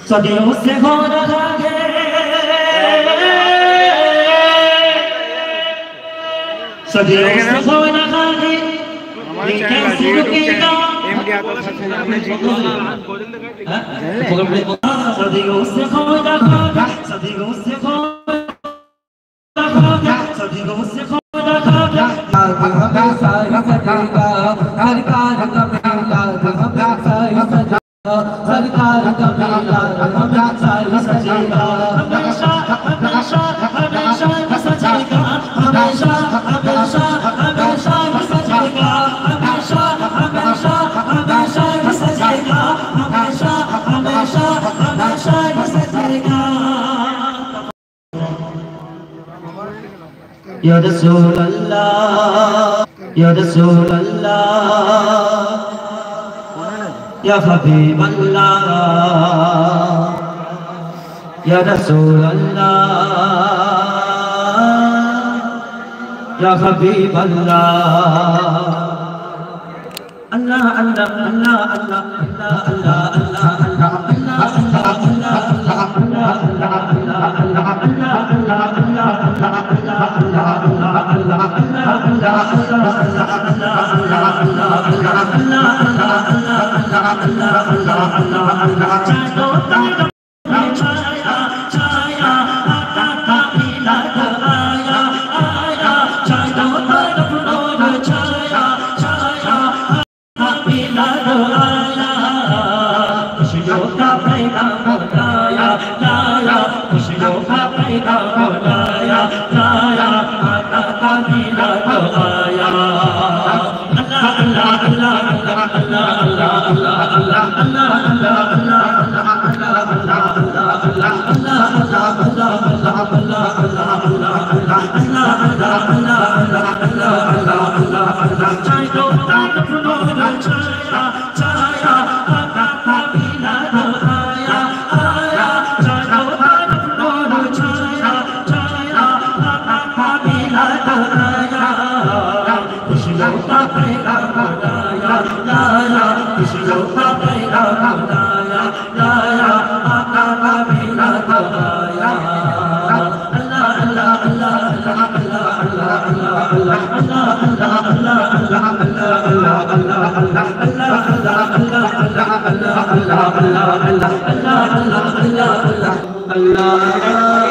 सदियों से हो रहा है सदियों से हो रहा है कैसे रुकेगा सदियों से हो रहा है सदियों से हो रहा है सदियों से हो रहा है सरकार का मेला सरकार का मेला हमेशा ही सजेगा हमेशा हमेशा हमेशा ही सजेगा हमेशा हमेशा हमेशा ही सजेगा हमेशा हमेशा हमेशा ही सजेगा हमेशा हमेशा हमेशा ही सजेगा या रसूल अल्लाह या रसूल अल्लाह या हबीब अल्लाह या रसूल अल्लाह या हबीब अल्लाह अल्लाह अल्लाह अल्लाह अल्लाह अल्लाह अल्लाह Allah